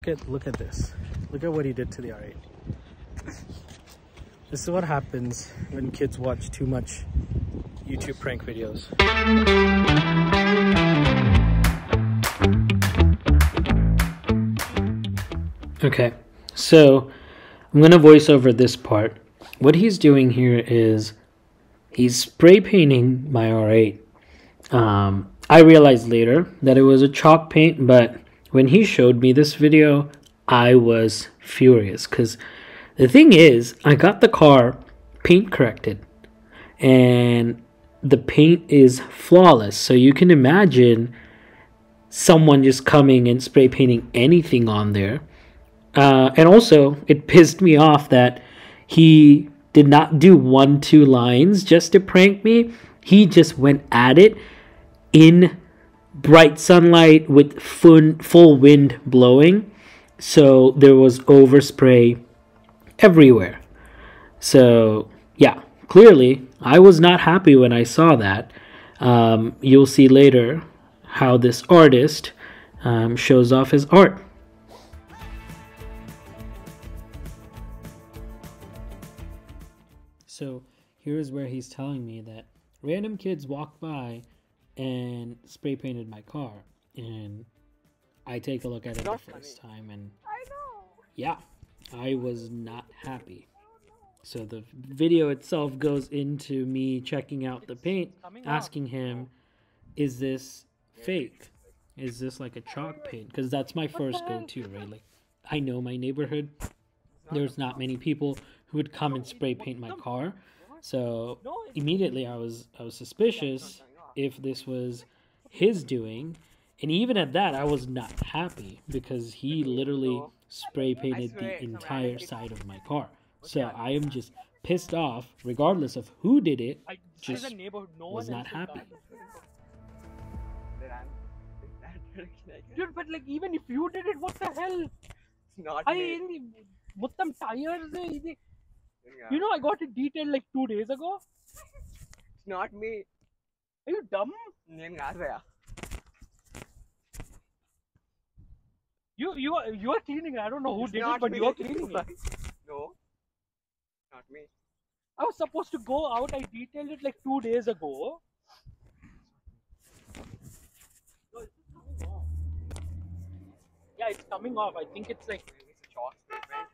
at this. Look at what he did to the R8. This is what happens when kids watch too much YouTube prank videos. Okay, so I'm gonna voice over this part. What he's doing here is he's spray painting my R8. I realized later that it was a chalk paint, but when he showed me this video, I was furious because the thing is, I got the car paint corrected and the paint is flawless. So you can imagine someone just coming and spray painting anything on there. And also, it pissed me off that he did not do 1-2 lines just to prank me. He just went at it in bright sunlight with full wind blowing. So there was overspray everywhere. So yeah, clearly I was not happy when I saw that. You'll see later how this artist shows off his art. So here's where he's telling me that random kids walked by and spray painted my car, and I take a look at it the first time, and I know. Yeah, I was not happy. So the video itself goes into me checking out the paint, asking him, is this fake? Is this like a chalk paint? Because that's my first go-to, right? Like, I know my neighborhood. There's not many people who would come and spray paint my car. So immediately I was suspicious if this was his doing. And even at that, I was not happy because he literally spray painted the entire side of my car. So I am just pissed off, regardless of who did it, just was not happy. Dude, but like, even if you did it, what the hell? It's not me. Muttam tires. You know, I got it detailed like 2 days ago. It's not me. Are you dumb? You are cleaning it. I don't know who did it, but you are cleaning it. No, not me. I was supposed to go out. I detailed it like 2 days ago. No, it's coming off. Yeah, it's coming off. I think it's like it's a chalk statement.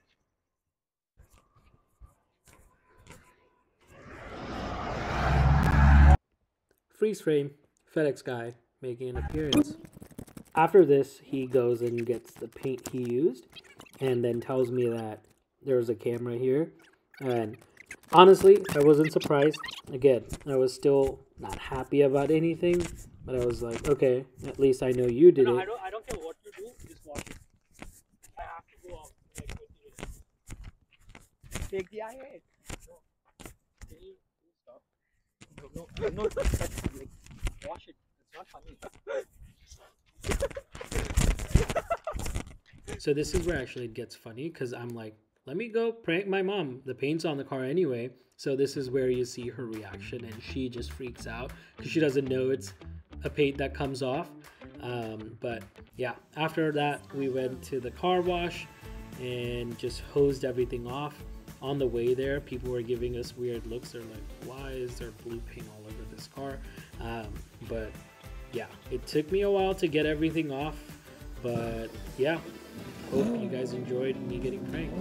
Freeze frame, FedEx guy making an appearance. After this, he goes and gets the paint he used and then tells me that there's a camera here. And honestly, I wasn't surprised. Again, I was still not happy about anything, but I was like, okay, at least I know you did it. I don't care what you do, just watch it. I have to go out. Take the R8. No, like, wash it. It's not funny. So this is where actually it gets funny, because I'm like, let me go prank my mom. The paint's on the car anyway. So this is where you see her reaction, and she just freaks out because she doesn't know it's a paint that comes off. But yeah, after that, we went to the car wash and just hosed everything off. On the way there, people were giving us weird looks. They're like, why is there blue paint all over this car? But yeah, it took me a while to get everything off. But yeah, hope you guys enjoyed me getting pranked.